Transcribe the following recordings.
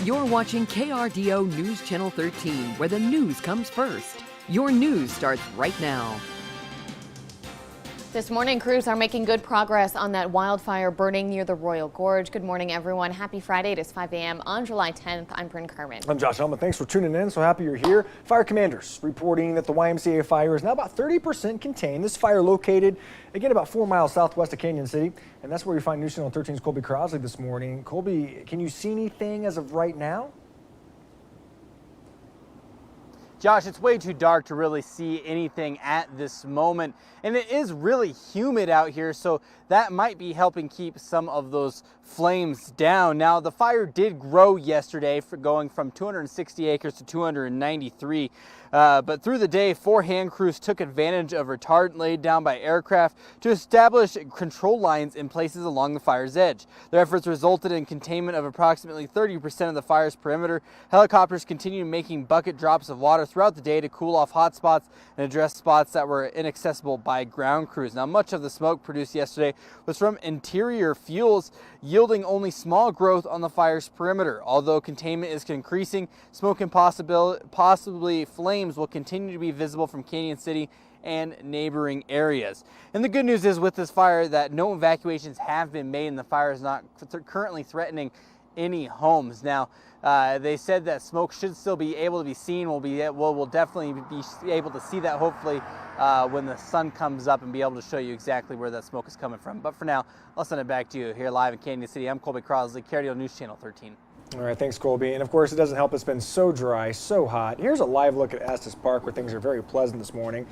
You're watching KRDO News Channel 13, where the news comes first. Your news starts right now. This morning, crews are making good progress on that wildfire burning near the Royal Gorge. Good morning, everyone. Happy Friday. It is 5 a.m. on July 10th. I'm Brynn Carman. I'm Josh Helmuth. Thanks for tuning in. So happy you're here. Fire commanders reporting that the YMCA fire is now about 30% contained. This fire located, again, about 4 miles southwest of Canyon City. And that's where we find News Channel 13's Kolby Crossley this morning. Kolby, can you see anything as of right now? Josh, it's way too dark to really see anything at this moment, and it is really humid out here, so that might be helping keep some of those flames down. Now, the fire did grow yesterday, for going from 260 acres to 293, but through the day, 4 hand crews took advantage of retardant laid down by aircraft to establish control lines in places along the fire's edge. Their efforts resulted in containment of approximately 30% of the fire's perimeter. Helicopters continued making bucket drops of water throughout the day to cool off hot spots and address spots that were inaccessible by ground crews. Now, much of the smoke produced yesterday was from interior fuels, yielding only small growth on the fire's perimeter. Although containment is increasing, smoke and possibly flames will continue to be visible from Canyon City and neighboring areas. And the good news is with this fire that no evacuations have been made and the fire is not currently threatening any homes. Now, they said that smoke should still be able to be seen. We'll definitely be able to see that hopefully when the sun comes up and be able to show you exactly where that smoke is coming from. But for now, I'll send it back to you here live in Canyon City. I'm Kolby Crossley, KRDO News Channel 13. All right, thanks, Kolby. And of course, it doesn't help it's been so dry, so hot. Here's a live look at Estes Park where things are very pleasant this morning.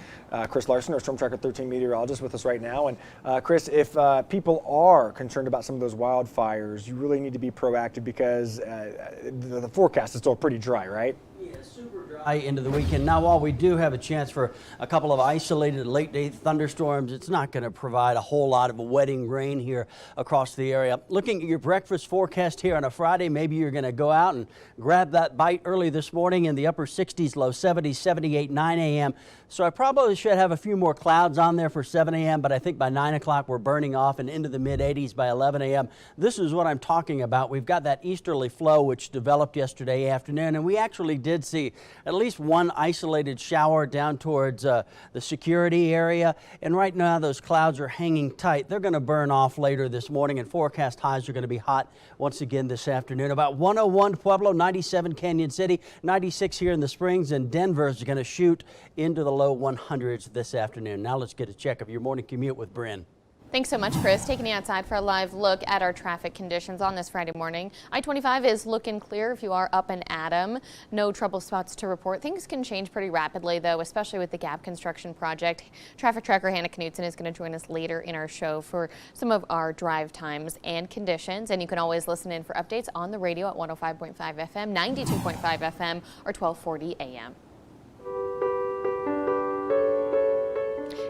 Chris Larsen, our Storm Tracker 13 meteorologist, with us right now. And Chris, if people are concerned about some of those wildfires, you really need to be proactive because the forecast is still pretty dry, right? Yeah, super dry into the weekend. Now, while we do have a chance for a couple of isolated late-day thunderstorms, it's not going to provide a whole lot of wetting rain here across the area. Looking at your breakfast forecast here on a Friday, maybe you're going to go out and grab that bite early this morning in the upper 60s, low 70s, 78, 9 a.m. So I probably should have a few more clouds on there for 7 a.m., but I think by 9 o'clock we're burning off and into the mid-80s by 11 a.m. This is what I'm talking about. We've got that easterly flow which developed yesterday afternoon, and we actually did see at least one isolated shower down towards the security area. And right now those clouds are hanging tight. They're going to burn off later this morning, and forecast highs are going to be hot once again this afternoon. About 101 Pueblo, 97 Canyon City, 96 here in the Springs, and Denver is going to shoot into the low 100s this afternoon. Now let's get a check of your morning commute with Brynn. Thanks so much, Chris. Taking you outside for a live look at our traffic conditions on this Friday morning. I-25 is looking clear if you are up and Adam. No trouble spots to report. Things can change pretty rapidly, though, especially with the Gap construction project. Traffic tracker Hannah Knutson is going to join us later in our show for some of our drive times and conditions. And you can always listen in for updates on the radio at 105.5 FM, 92.5 FM, or 1240 AM.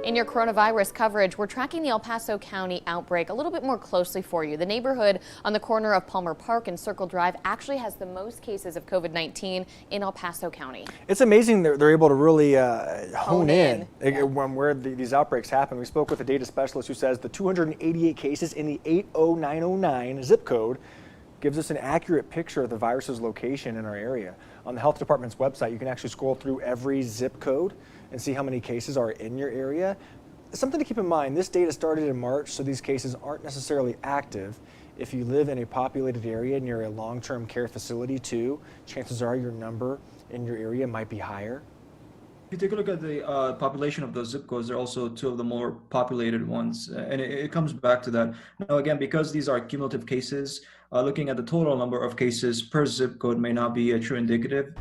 In your coronavirus coverage, we're tracking the El Paso County outbreak a little bit more closely for you. The neighborhood on the corner of Palmer Park and Circle Drive actually has the most cases of COVID-19 in El Paso County. It's amazing they're able to really hone in when where these outbreaks happen. We spoke with a data specialist who says the 288 cases in the 80909 zip code gives us an accurate picture of the virus's location in our area. On the health department's website, you can actually scroll through every zip code and see how many cases are in your area. Something to keep in mind, this data started in March, so these cases aren't necessarily active. If you live in a populated area near a long-term care facility too, chances are your number in your area might be higher. If you take a look at the population of those zip codes, they're also two of the more populated ones. And it comes back to that. Now, again, because these are cumulative cases, looking at the total number of cases per zip code may not be a true indicative.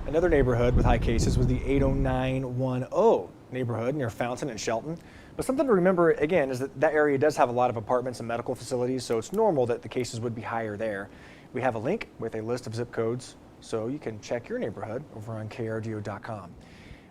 Another neighborhood with high cases was the 80910 neighborhood near Fountain and Shelton. But something to remember, again, is that that area does have a lot of apartments and medical facilities, so it's normal that the cases would be higher there. We have a link with a list of zip codes, so you can check your neighborhood over on KRDO.com.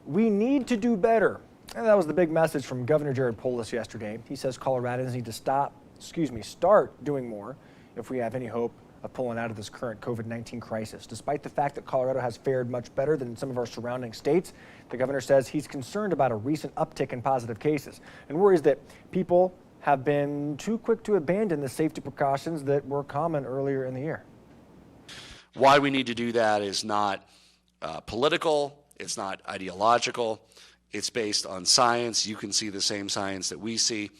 We need to do better. And that was the big message from Governor Jared Polis yesterday. He says Coloradans need to start doing more if we have any hope of pulling out of this current COVID-19 crisis. Despite the fact that Colorado has fared much better than some of our surrounding states, the governor says he's concerned about a recent uptick in positive cases and worries that people have been too quick to abandon the safety precautions that were common earlier in the year. Why we need to do that is not political, it's not ideological, it's based on science. You can see the same science that we see.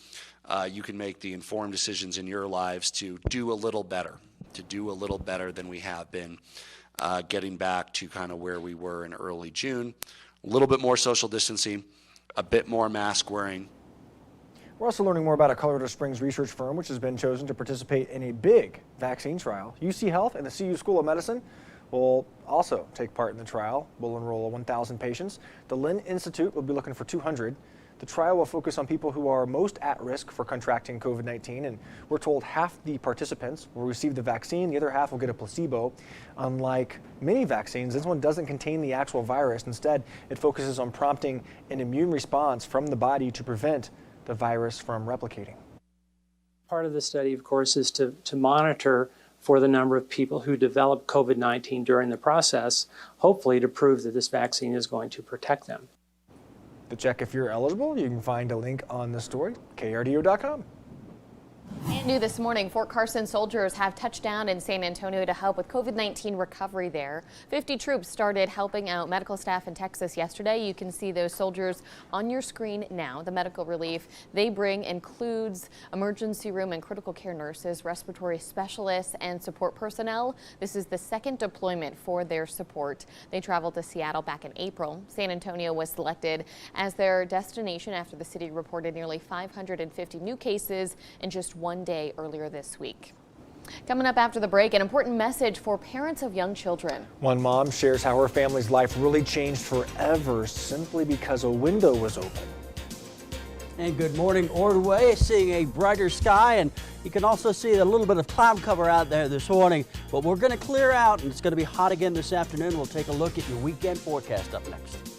You can make the informed decisions in your lives to do a little better, than we have been, getting back to kind of where we were in early June. A little bit more social distancing, a bit more mask wearing. We're also learning more about a Colorado Springs research firm which has been chosen to participate in a big vaccine trial. UC Health and the CU School of Medicine will also take part in the trial. We'll enroll 1,000 patients. The Lynn Institute will be looking for 200. The trial will focus on people who are most at risk for contracting COVID-19, and we're told half the participants will receive the vaccine, the other half will get a placebo. Unlike many vaccines, this one doesn't contain the actual virus. Instead, it focuses on prompting an immune response from the body to prevent the virus from replicating. Part of the study, of course, is to monitor for the number of people who develop COVID-19 during the process, hopefully to prove that this vaccine is going to protect them. To check if you're eligible, you can find a link on the story, KRDO.com. And new this morning, Fort Carson soldiers have touched down in San Antonio to help with COVID-19 recovery there. 50 troops started helping out medical staff in Texas yesterday. You can see those soldiers on your screen now. The medical relief they bring includes emergency room and critical care nurses, respiratory specialists, and support personnel. This is the second deployment for their support. They traveled to Seattle back in April. San Antonio was selected as their destination after the city reported nearly 550 new cases in just one day earlier this week. Coming up after the break, an important message for parents of young children. One mom shares how her family's life really changed forever simply because a window was open. And good morning, Ordway. Seeing a brighter sky, and you can also see a little bit of cloud cover out there this morning. But we're going to clear out, and it's going to be hot again this afternoon. We'll take a look at your weekend forecast up next.